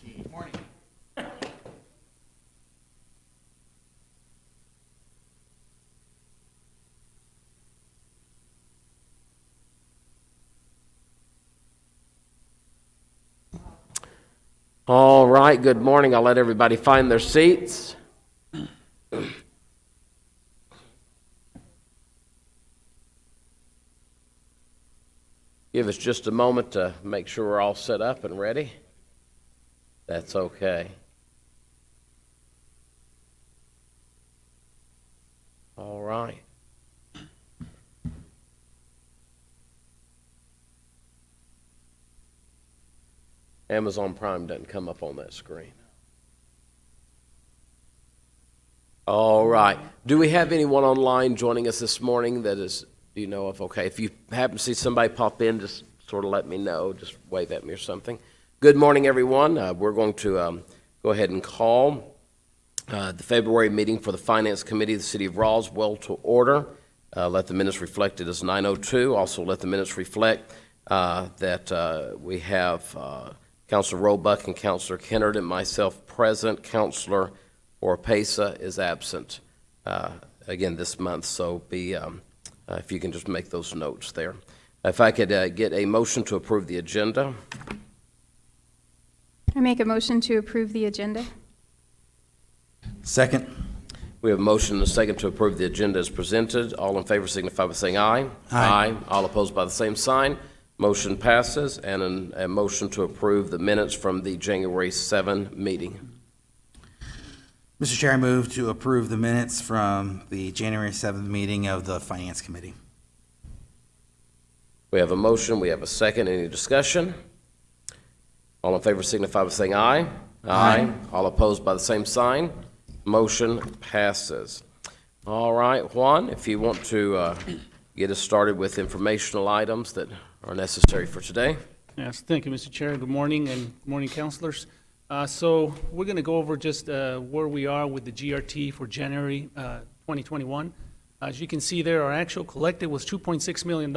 Good morning. All right, good morning. I'll let everybody find their seats. Give us just a moment to make sure we're all set up and ready. That's okay. All right. Amazon Prime doesn't come up on that screen. All right. Do we have anyone online joining us this morning that is, do you know of? Okay, if you happen to see somebody pop in, just sort of let me know. Just wave at me or something. Good morning, everyone. We're going to go ahead and call the February meeting for the Finance Committee of the City of Roswell to order. Let the minutes reflect it as 9:02. Also, let the minutes reflect that we have Councilor Roebuck and Councilor Kennard and myself present. Councilor Orpesa is absent again this month, so if you can just make those notes there. If I could get a motion to approve the agenda. I make a motion to approve the agenda. Second. We have a motion and a second to approve the agenda as presented. All in favor signify by saying aye. Aye. All opposed by the same sign. Motion passes, and a motion to approve the minutes from the January 7 meeting. Mr. Chair, I move to approve the minutes from the January 7th meeting of the Finance Committee. We have a motion, we have a second. Any discussion? All in favor signify by saying aye. Aye. All opposed by the same sign. Motion passes. All right, Juan, if you want to get us started with informational items that are necessary for today. Yes, thank you, Mr. Chair. Good morning, and good morning, councilors. So we're going to go over just where we are with the GRT for January 2021. As you can see there, our actual collected was $2.6 million.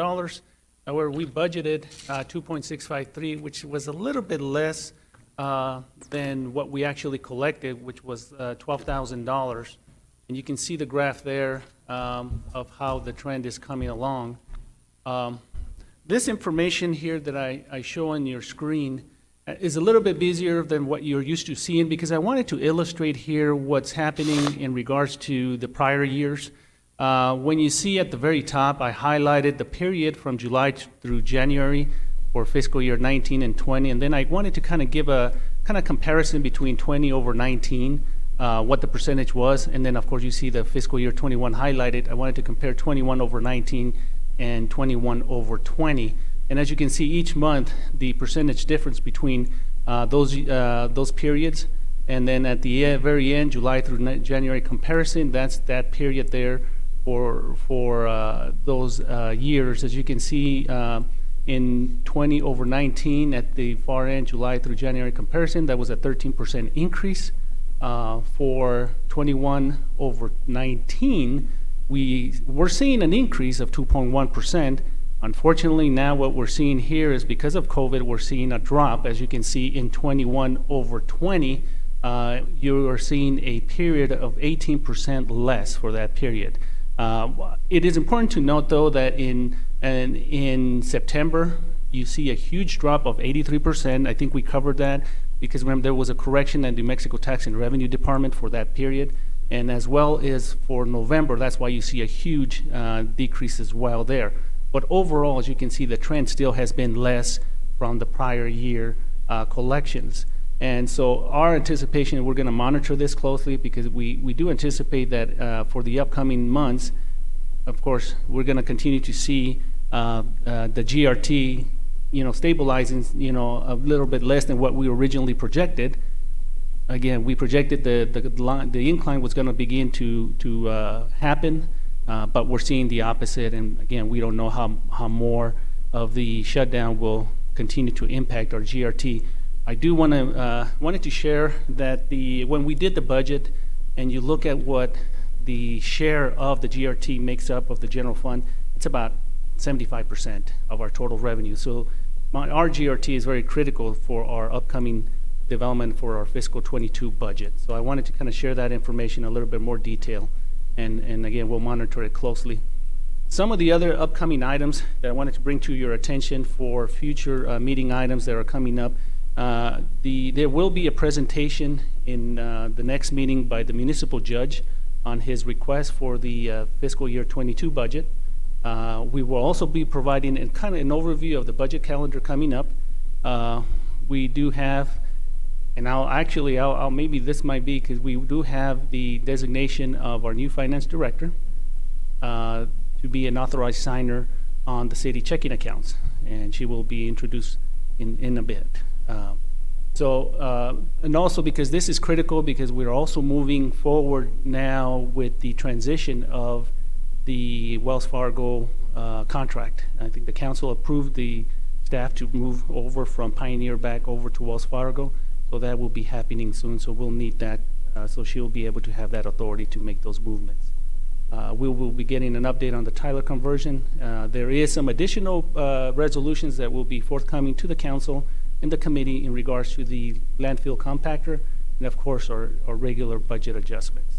However, we budgeted 2.653, which was a little bit less than what we actually collected, which was $12,000. And you can see the graph there of how the trend is coming along. This information here that I show on your screen is a little bit busier than what you're used to seeing, because I wanted to illustrate here what's happening in regards to the prior years. When you see at the very top, I highlighted the period from July through January for fiscal year 19 and 20, and then I wanted to kind of give a kind of comparison between 20 over 19, what the percentage was, and then of course you see the fiscal year 21 highlighted. I wanted to compare 21 over 19 and 21 over 20. And as you can see, each month, the percentage difference between those periods, and then at the very end, July through January comparison, that's that period there for those years. As you can see, in 20 over 19 at the far end, July through January comparison, that was a 13% increase. For 21 over 19, we're seeing an increase of 2.1%. Unfortunately, now what we're seeing here is because of COVID, we're seeing a drop. As you can see in 21 over 20, you are seeing a period of 18% less for that period. It is important to note, though, that in September, you see a huge drop of 83%. I think we covered that because remember there was a correction at the New Mexico Tax and Revenue Department for that period. And as well as for November, that's why you see a huge decrease as well there. But overall, as you can see, the trend still has been less from the prior year collections. And so our anticipation, we're going to monitor this closely because we do anticipate that for the upcoming months, of course, we're going to continue to see the GRT, stabilizing, a little bit less than what we originally projected. Again, we projected the incline was going to begin to happen, but we're seeing the opposite. And again, we don't know how more of the shutdown will continue to impact our GRT. I do wanted to share that when we did the budget, and you look at what the share of the GRT makes up of the general fund, it's about 75% of our total revenue. So our GRT is very critical for our upcoming development for our fiscal '22 budget. So I wanted to kind of share that information in a little bit more detail, and again, we'll monitor it closely. Some of the other upcoming items that I wanted to bring to your attention for future meeting items that are coming up. There will be a presentation in the next meeting by the municipal judge on his request for the fiscal year '22 budget. We will also be providing kind of an overview of the budget calendar coming up. We do have, and I'll maybe this might be because we do have the designation of our new finance director to be an authorized signer on the city checking accounts, and she will be introduced in a bit. And also because this is critical because we're also moving forward now with the transition of the Wells Fargo contract. I think the council approved the staff to move over from Pioneer back over to Wells Fargo, so that will be happening soon, so we'll need that, so she'll be able to have that authority to make those movements. We will be getting an update on the Tyler conversion. There is some additional resolutions that will be forthcoming to the council and the committee in regards to the landfill compactor and, of course, our regular budget adjustments.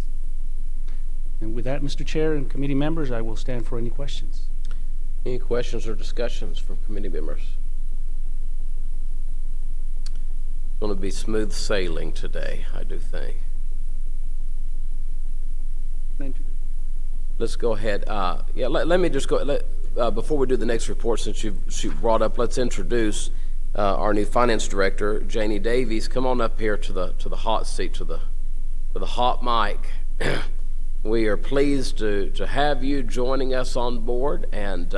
And with that, Mr. Chair and committee members, I will stand for any questions. Any questions or discussions from committee members? It's going to be smooth sailing today, I do think. Let's go ahead. Let me just go. Before we do the next report, since you brought up, let's introduce our new finance director, Janie Davies. Come on up here to the hot seat, to the hot mic. We are pleased to have you joining us on board, and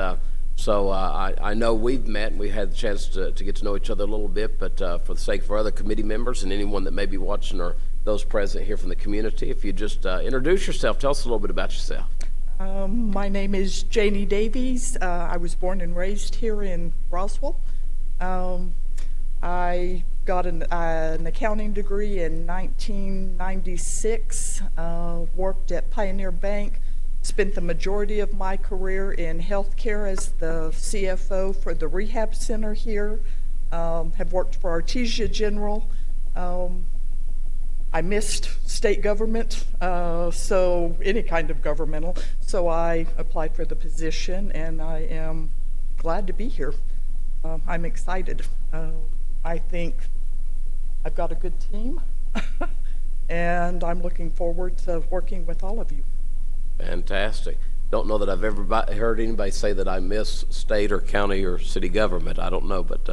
so I know we've met and we had the chance to get to know each other a little bit, but for the sake of our other committee members and anyone that may be watching or those present here from the community, if you just introduce yourself, tell us a little bit about yourself. My name is Janie Davies. I was born and raised here in Roswell. I got an accounting degree in 1996, worked at Pioneer Bank, spent the majority of my career in healthcare as the CFO for the rehab center here, have worked for Artesia General. I missed state government, so any kind of governmental, so I applied for the position, and I am glad to be here. I'm excited. I think I've got a good team, and I'm looking forward to working with all of you. Fantastic. Don't know that I've ever heard anybody say that I miss state or county or city government. I don't know, but...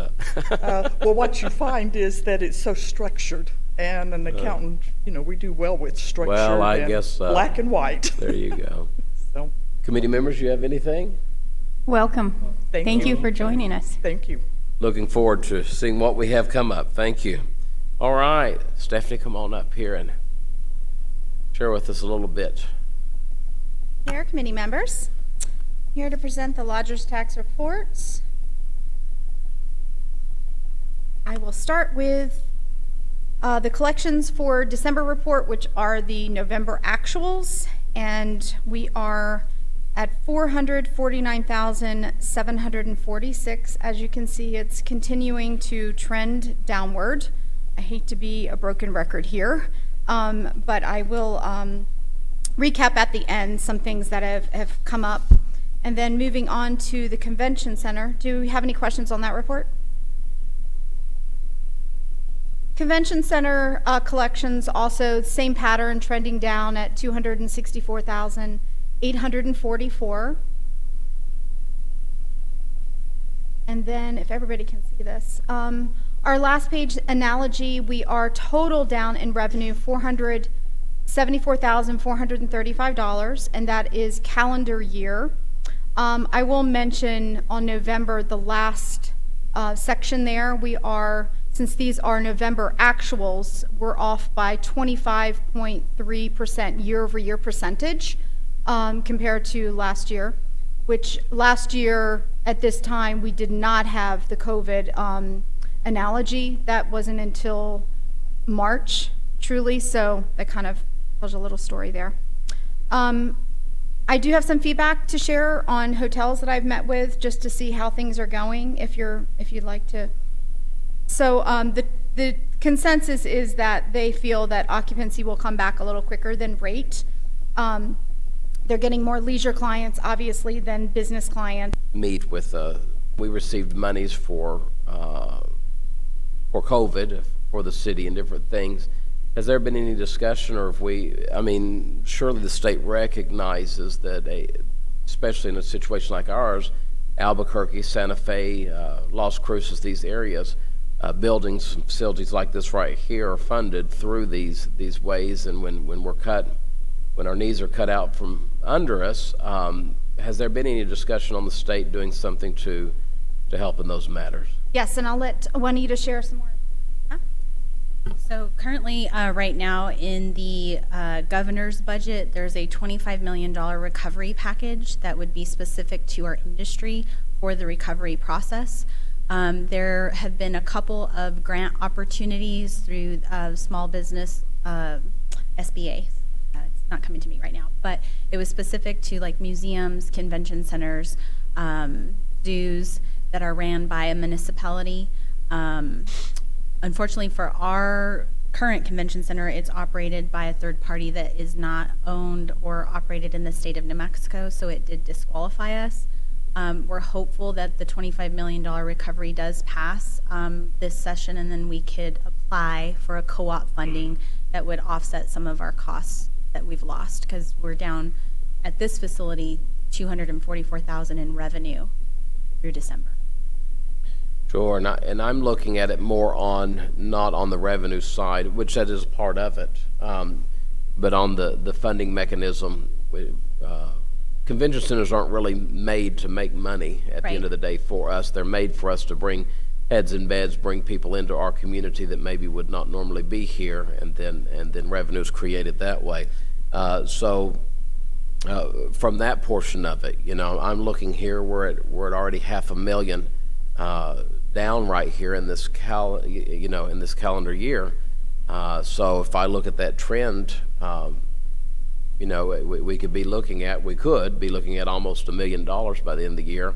Well, what you find is that it's so structured, and an accountant, we do well with structure. Well, I guess black and white. There you go. So, Committee members, you have anything? Welcome. Thank you for joining us. thank you. Looking forward to seeing what we have come up. Thank you. All right, Stephanie, come on up here and share with us a little bit. Mayor, committee members, here to present the lodger's tax reports. I will start with the collections for December report, which are the November actuals, and we are at $449,746. As you can see, it's continuing to trend downward. I hate to be a broken record here, but I will recap at the end some things that have come up. And then moving on to the convention center. Do we have any questions on that report? Convention center collections also same pattern, trending down at $264,844. And then if everybody can see this, our last page analogy, we are total down in revenue $474,435, and that is calendar year. I will mention on November, the last section there, we are, since these are November actuals, we're off by 25.3% year-over-year percentage compared to last year, which last year at this time we did not have the COVID analogy. That wasn't until March, truly, so that kind of tells a little story there. I do have some feedback to share on hotels that I've met with, just to see how things are going, if you'd like to. So the consensus is that they feel that occupancy will come back a little quicker than rate. They're getting more leisure clients, obviously, than business clients. Meet with, we received monies for COVID, for the city and different things. Has there been any discussion, or if I mean, surely the state recognizes that, especially in a situation like ours, Albuquerque, Santa Fe, Las Cruces, these areas, buildings and facilities like this right here are funded through these ways, and when our knees are cut out from under us, has there been any discussion on the state doing something to help in those matters? Yes, and I'll let Juanita share some more. So currently, right now, in the governor's budget, there's a $25 million recovery package that would be specific to our industry for the recovery process. There have been a couple of grant opportunities through small business SBA. It's not coming to me right now, but it was specific to like museums, convention centers, zoos that are ran by a municipality. Unfortunately for our current convention center, it's operated by a third party that is not owned or operated in the state of New Mexico, so it did disqualify us. We're hopeful that the $25 million recovery does pass this session, and then we could apply for a co-op funding that would offset some of our costs that we've lost, because we're down at this facility $244,000 in revenue through December. Sure, and I'm looking at it more not on the revenue side, which that is part of it, but on the funding mechanism. Convention centers aren't really made to make money at the end of the day for us. They're made for us to bring heads in beds, bring people into our community that maybe would not normally be here, and then revenue is created that way. So from that portion of it, I'm looking here, we're at already $500,000 down right here in this in this calendar year. So if I look at that trend, we could be looking at almost $1 million by the end of the year.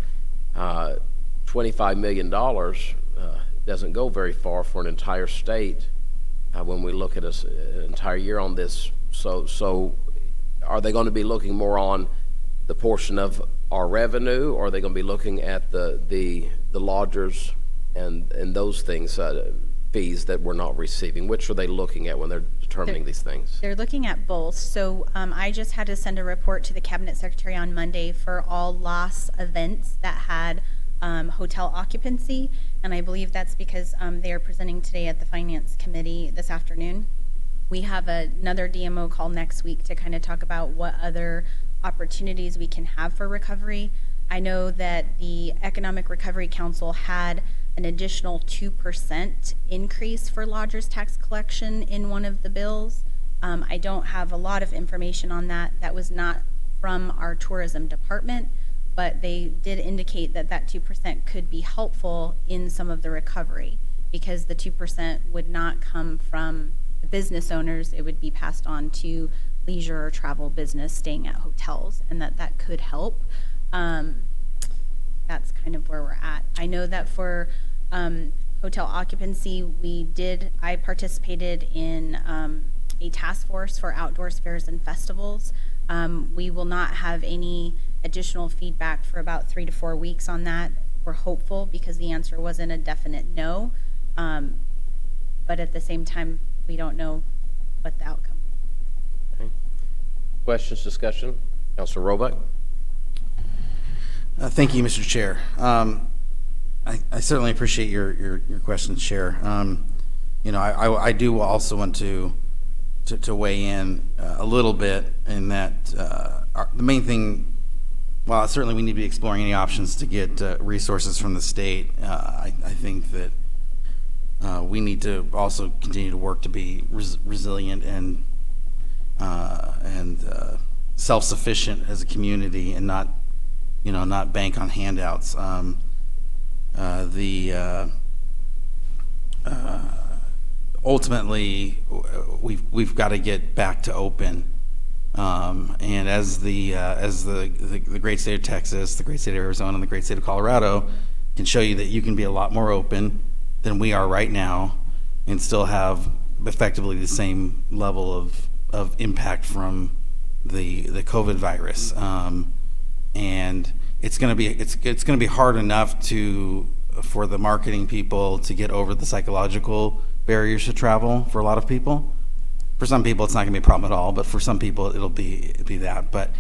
$25 million doesn't go very far for an entire state when we look at an entire year on this. So are they going to be looking more on the portion of our revenue, or are they going to be looking at the lodgers and those things, fees that we're not receiving? Which are they looking at when they're determining these things? They're looking at both. So I just had to send a report to the Cabinet Secretary on Monday for all loss events that had hotel occupancy, and I believe that's because they are presenting today at the Finance Committee this afternoon. We have another DMO call next week to kind of talk about what other opportunities we can have for recovery. I know that the Economic Recovery Council had an additional 2% increase for lodgers tax collection in one of the bills. I don't have a lot of information on that. That was not from our tourism department, but they did indicate that 2% could be helpful in some of the recovery, because the 2% would not come from the business owners. It would be passed on to leisure or travel business staying at hotels, and that could help. That's kind of where we're at. I know that for hotel occupancy, I participated in a task force for outdoors fairs and festivals. We will not have any additional feedback for about 3 to 4 weeks on that. We're hopeful, because the answer wasn't a definite no, but at the same time, we don't know what the outcome is. Okay. Questions, discussion? Councilor Roebuck? Thank you, Mr. Chair. I certainly appreciate your questions, Chair. I do also want to weigh in a little bit in that the main thing, while certainly we need to be exploring any options to get resources from the state, I think that we need to also continue to work to be resilient and self-sufficient as a community, and not bank on handouts. Ultimately, we've got to get back to open, and as the great state of Texas, the great state of Arizona, and the great state of Colorado can show you that you can be a lot more open than we are right now. and still have effectively the same level of impact from the COVID virus. And it's going to be hard enough for the marketing people to get over the psychological barriers to travel for a lot of people. For some people, it's not going to be a problem at all, but for some people, it'll be that. But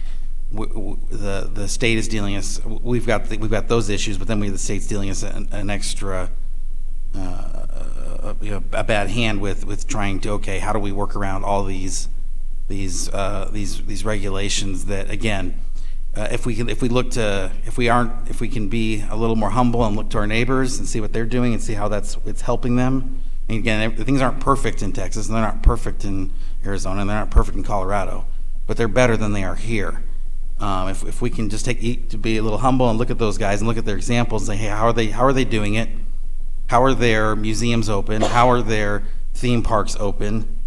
the state is dealing us. We've got those issues, but then the state's dealing us an extra a bad hand with trying to, okay, how do we work around all these regulations that, again, if we can be a little more humble and look to our neighbors and see what they're doing and see how it's helping them. And again, things aren't perfect in Texas, and they're not perfect in Arizona, and they're not perfect in Colorado, but they're better than they are here. If we can just to be a little humble and look at those guys and look at their examples and say, hey, how are they doing it? How are their museums open? How are their theme parks open?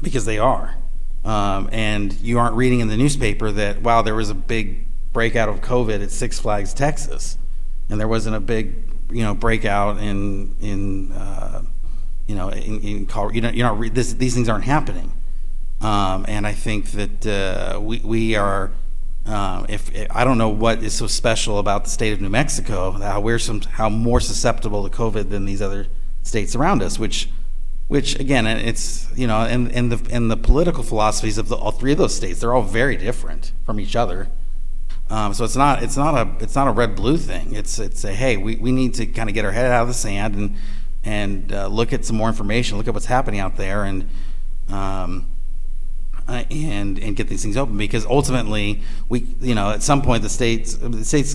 Because they are. And you aren't reading in the newspaper that, wow, there was a big breakout of COVID at Six Flags, Texas, and there wasn't a big, breakout in Colorado. These things aren't happening. And I think that we are. I don't know what is so special about the state of New Mexico, how more susceptible to COVID than these other states around us, which again, it's and the political philosophies of all three of those states, they're all very different from each other. So it's not a red-blue thing. It's a, hey, we need to kind of get our head out of the sand and look at some more information, look at what's happening out there, and get these things open, because ultimately at some point the state's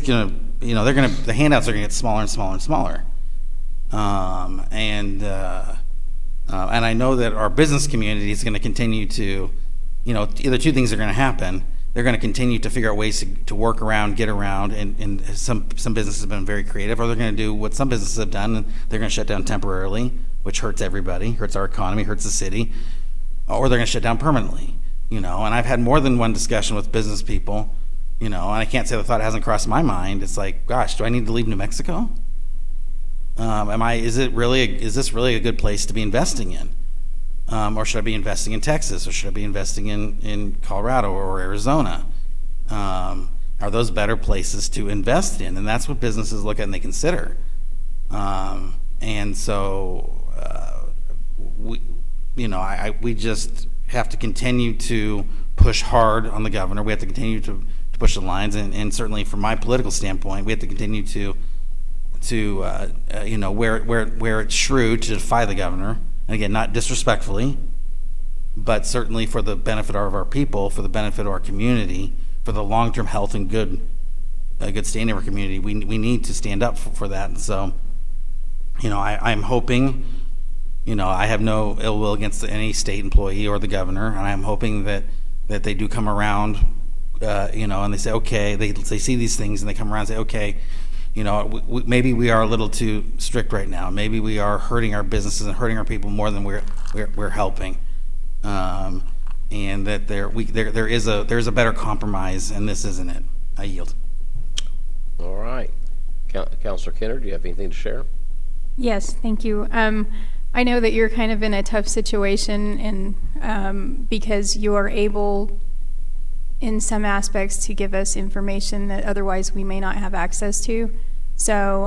gonna the handouts are gonna get smaller and smaller and smaller, and I know that our business community is going to continue to, either two things are going to happen. They're going to continue to figure out ways to work around, get around, and some businesses have been very creative, or they're going to do what some businesses have done, and they're going to shut down temporarily, which hurts everybody, hurts our economy, hurts the city, or they're going to shut down permanently, And I've had more than one discussion with business people, and I can't say the thought hasn't crossed my mind. It's like, gosh, do I need to leave New Mexico? Is this really a good place to be investing in? Or should I be investing in Texas? Or should I be investing in Colorado or Arizona? Are those better places to invest in? And that's what businesses look at and they consider. And so, we just have to continue to push hard on the governor. We have to continue to push the lines. And certainly from my political standpoint, we have to continue to where it's shrewd to defy the governor, and again, not disrespectfully, but certainly for the benefit of our people, for the benefit of our community, for the long-term health and good standing of our community. We need to stand up for that. And so, I'm hoping, I have no ill will against any state employee or the governor, and I'm hoping that they do come around, and they say, okay, they see these things and they come around and say, okay, maybe we are a little too strict right now. Maybe we are hurting our businesses and hurting our people more than we're helping, and that there is a better compromise, and this isn't it. I yield. All right, Councilor Kenner, do you have anything to share? Yes, thank you. I know that you're kind of in a tough situation, and because you are able, in some aspects, to give us information that otherwise we may not have access to. So,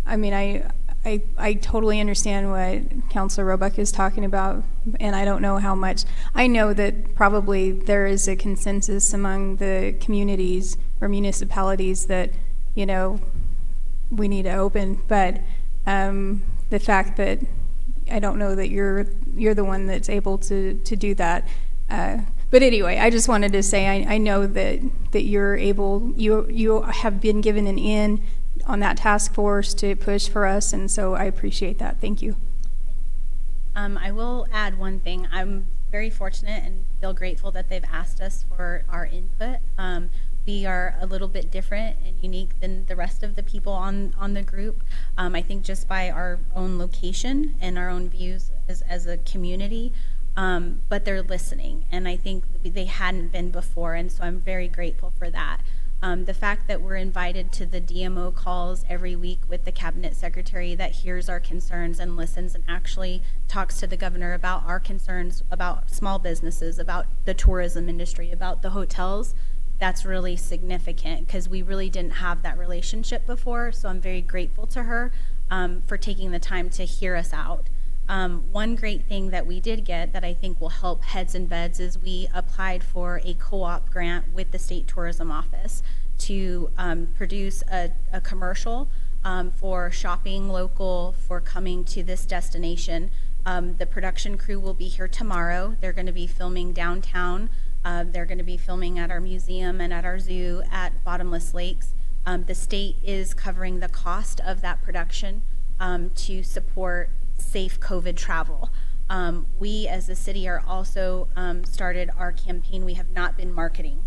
I totally understand what Councilor Roebuck is talking about, and I don't know how much. I know that probably there is a consensus among the communities or municipalities that, we need to open, but the fact that I don't know that you're the one that's able to do that. But anyway, I just wanted to say I know that you're able, you have been given an in on that task force to push for us, and so I appreciate that. Thank you. I will add one thing. I'm very fortunate and feel grateful that they've asked us for our input. We are a little bit different and unique than the rest of the people on the group. I think just by our own location and our own views as a community. But they're listening, and I think they hadn't been before, and so I'm very grateful for that. The fact that we're invited to the DMO calls every week with the cabinet secretary that hears our concerns and listens and actually talks to the governor about our concerns about small businesses, about the tourism industry, about the hotels, that's really significant because we really didn't have that relationship before. So I'm very grateful to her for taking the time to hear us out. One great thing that we did get that I think will help heads and beds is we applied for a co-op grant with the State Tourism Office to produce a commercial for shopping local, for coming to this destination. The production crew will be here tomorrow. They're going to be filming downtown. They're going to be filming at our museum and at our zoo at Bottomless Lakes. The state is covering the cost of that production to support safe COVID travel. We as a city are also started our campaign. We have not been marketing.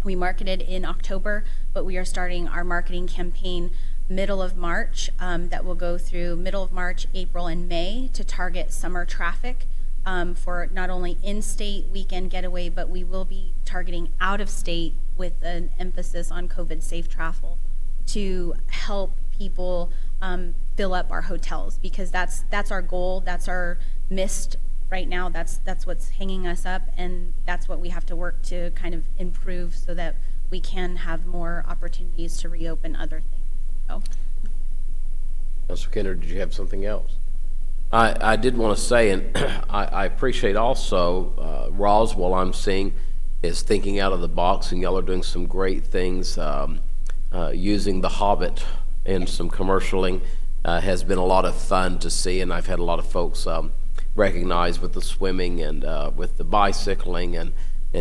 We marketed in October, but we are starting our marketing campaign middle of March that will go through middle of March, April, and May to target summer traffic for not only in-state weekend getaway, but we will be targeting out-of-state with an emphasis on COVID safe travel to help people fill up our hotels, because that's our goal, that's our missed right now, that's what's hanging us up, and that's what we have to work to kind of improve so that we can have more opportunities to reopen other things. So. Councilor Kenner, did you have something else? I did want to say, and I appreciate also Roswell, I'm seeing, is thinking out of the box, and y'all are doing some great things using The Hobbit in some commercialing. Has been a lot of fun to see, and I've had a lot of folks recognize with the swimming and with the bicycling and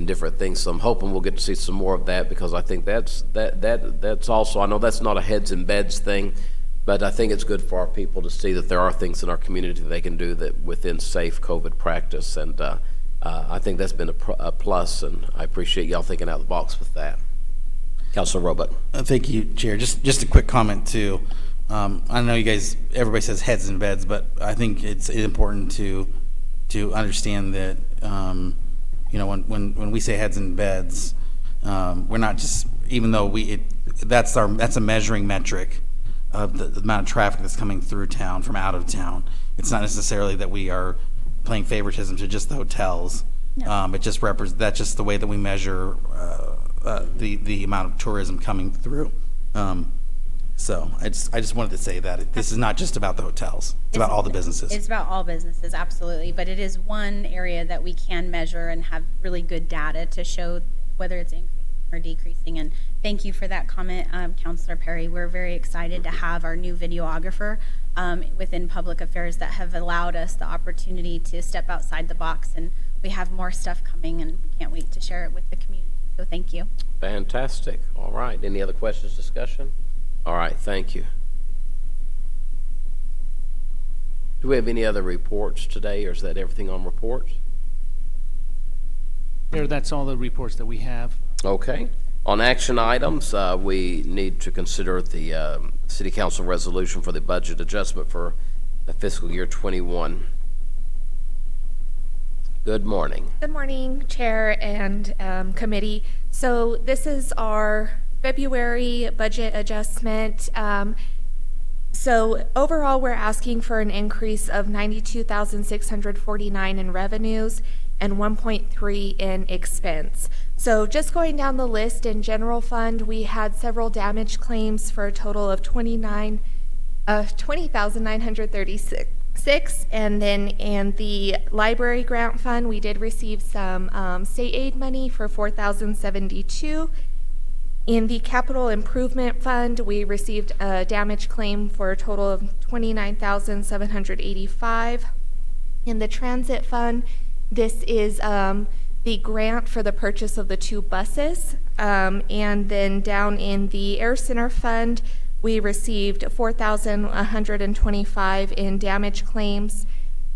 different things. So I'm hoping we'll get to see some more of that, because I think that's also, I know that's not a heads and beds thing, but I think it's good for our people to see that there are things in our community that they can do that within safe COVID practice, and I think that's been a plus, and I appreciate y'all thinking out of the box with that. Councilor Roebuck. Thank you, Chair. Just a quick comment too. I know you guys, everybody says heads and beds, but I think it's important to understand that when we say heads and beds, we're not just, even though that's a measuring metric of the amount of traffic that's coming through town from out of town. It's not necessarily that we are playing favoritism to just the hotels. No. It just that's just the way that we measure the amount of tourism coming through. So I just wanted to say that this is not just about the hotels. It's about all the businesses. It's about all businesses, absolutely. But it is one area that we can measure and have really good data to show whether it's increasing or decreasing. And thank you for that comment, Councilor Perry. We're very excited to have our new videographer within public affairs that have allowed us the opportunity to step outside the box. And we have more stuff coming, and we can't wait to share it with the community. So thank you. Fantastic. All right. Any other questions, discussion? All right. Thank you. Do we have any other reports today, or is that everything on reports? Mayor, that's all the reports that we have. Okay. On action items, we need to consider the City Council resolution for the budget adjustment for the fiscal year 21. Good morning. Good morning, Chair and committee. So this is our February budget adjustment. So overall, we're asking for an increase of $92,649 in revenues and 1.3 in expense. So just going down the list, in general fund, we had several damage claims for a total of $20,936. And then in the library grant fund, we did receive some state aid money for $4,072. In the capital improvement fund, we received a damage claim for a total of $29,785. In the transit fund, this is the grant for the purchase of the 2 buses. And then down in the Air Center fund, we received $4,125 in damage claims.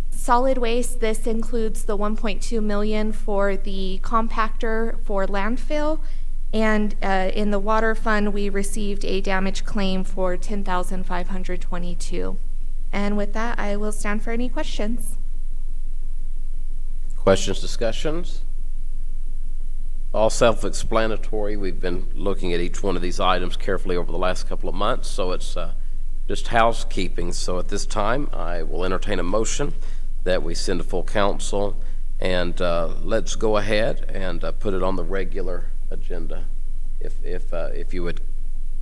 Solid waste, this includes the $1.2 million for the compactor for landfill. And in the water fund, we received a damage claim for $10,522. And with that, I will stand for any questions. Questions, discussions? all self-explanatory. We've been looking at each one of these items carefully over the last couple of months, so it's just housekeeping. So at this time, I will entertain a motion that we send to full council, and let's go ahead and put it on the regular agenda, if you would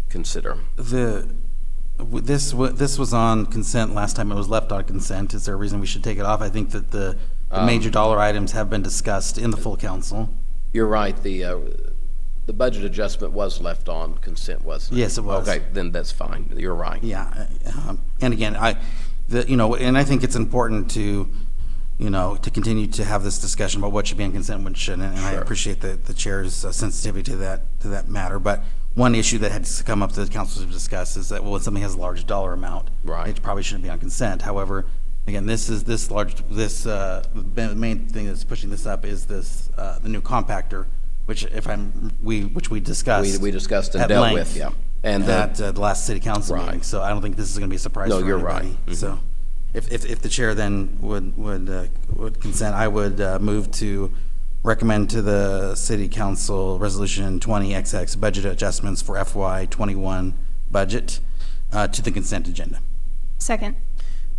consider. This was on consent last time. It was left on consent. Is there a reason we should take it off? I think that the major dollar items have been discussed in the full council. You're right, the budget adjustment was left on consent, wasn't it? Yes, it was. Okay, then that's fine. You're right. Yeah, and again, and I think it's important to, to continue to have this discussion about what should be on consent and what shouldn't, and I Sure. appreciate the chair's sensitivity to that matter. But one issue that had to come up that the council to discuss is that, well, when something has a large dollar amount, Right. it probably shouldn't be on consent. However, again, the main thing that's pushing this up is the new compactor, which we discussed. We discussed and at dealt length with, yeah. And at the last city council Right. meeting. So I don't think this is going to be a surprise No, for you're anybody. right. Mhm. So if the chair then would consent, I would move to recommend to the city council resolution 20XX budget adjustments for FY21 budget to the consent agenda. Second.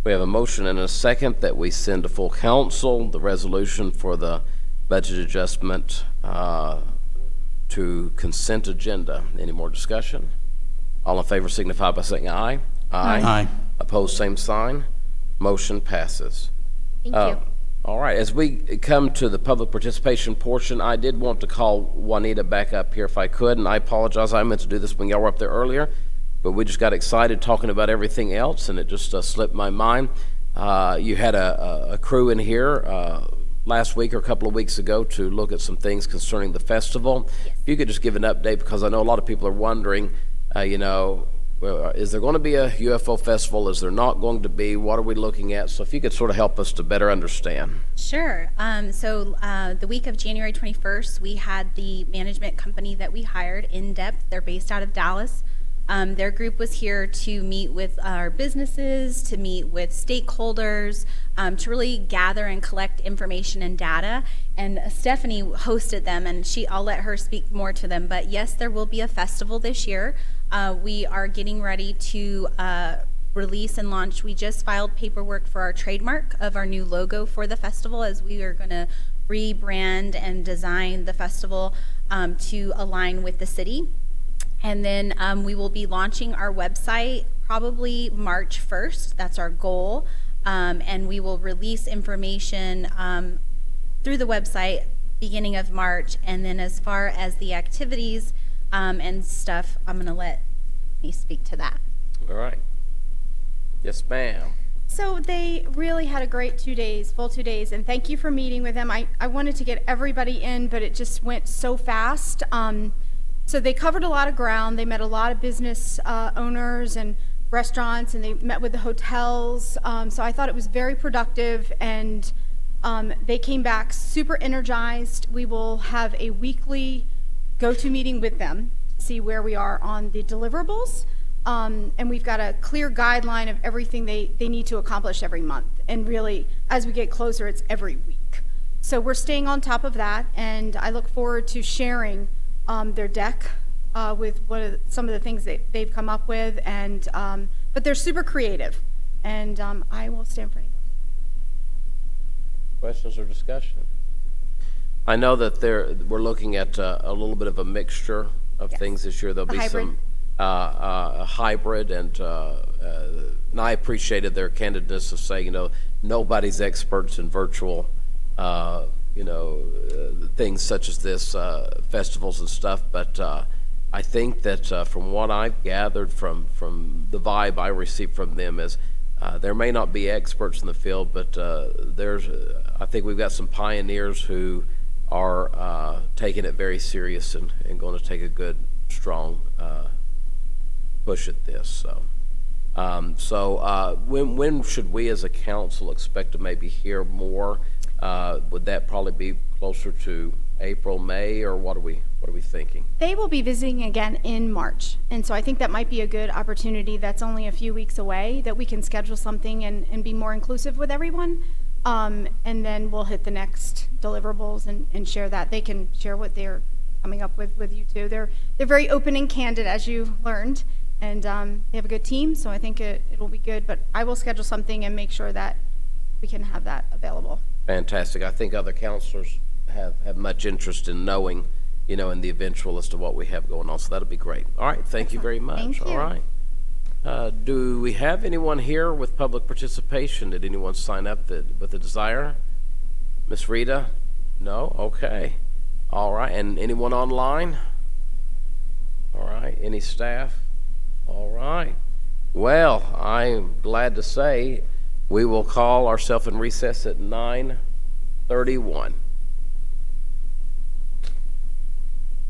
we have a motion and a second that we send to full council the resolution for the budget adjustment to consent agenda. Any more discussion? All in favor signify by saying aye. Aye. Opposed, same sign. Motion passes. Thank you. All right, as we come to the public participation portion, I did want to call Juanita back up here if I could, and I apologize, I meant to do this when y'all were up there earlier, but we just got excited talking about everything else, and it just slipped my mind. You had a crew in here last week or a couple of weeks ago to look at some things concerning the festival. Yes. If you could just give an update, because I know a lot of people are wondering, well, is there going to be a UFO festival? Is there not going to be? What are we looking at? So if you could sort of help us to better understand. Sure. So the week of January 21st, we had the management company that we hired, In Depth. They're based out of Dallas. Their group was here to meet with our businesses, to meet with stakeholders, to really gather and collect information and data. And Stephanie hosted them, and I'll let her speak more to them. But yes, there will be a festival this year. We are getting ready to release and launch. We just filed paperwork for our trademark of our new logo for the festival, as we are going to rebrand and design the festival to align with the city. And then we will be launching our website probably March 1st. That's our goal. And we will release information through the website beginning of March. And then as far as the activities and stuff, I'm going to let me speak to that. All right. Yes, ma'am. So they really had a great 2 days, full 2 days, and thank you for meeting with them. I wanted to get everybody in, but it just went so fast. So they covered a lot of ground. They met a lot of business owners and restaurants, and they met with the hotels. So I thought it was very productive, and they came back super energized. We will have a weekly go-to meeting with them to see where we are on the deliverables. And we've got a clear guideline of everything they need to accomplish every month. And really, as we get closer, it's every week. So we're staying on top of that, and I look forward to sharing their deck with some of the things that they've come up with. And but they're super creative, and I will stand for any Questions or discussion? I know that we're looking at a little bit of a mixture of Yes. things this year. There'll be hybrid. some a hybrid, and I appreciated their candidness of saying, nobody's experts in virtual, things such as this, festivals and stuff. But I think that from what I've gathered from the vibe I received from them is there may not be experts in the field, but I think we've got some pioneers who are taking it very serious and going to take a good, strong push at this. So when should we as a council expect to maybe hear more? Would that probably be closer to April, May, or what are we thinking? They will be visiting again in March, and so I think that might be a good opportunity. That's only a few weeks away, that we can schedule something and be more inclusive with everyone. And then we'll hit the next deliverables and share that. They can share what they're coming up with you two. They're very open and candid, as you learned, and they have a good team, so I think it'll be good. But I will schedule something and make sure that we can have that available. Fantastic. I think other counselors have much interest in knowing, in the eventual as to what we have going on, so that'll be great. All right, thank you very much. Thank you. All right. Do we have anyone here with public participation? Did anyone sign up with a desire? Miss Rita? No? Okay. All right, and anyone online? All right, any staff? All right. Well, I'm glad to say we will call ourselves in recess at 9:31.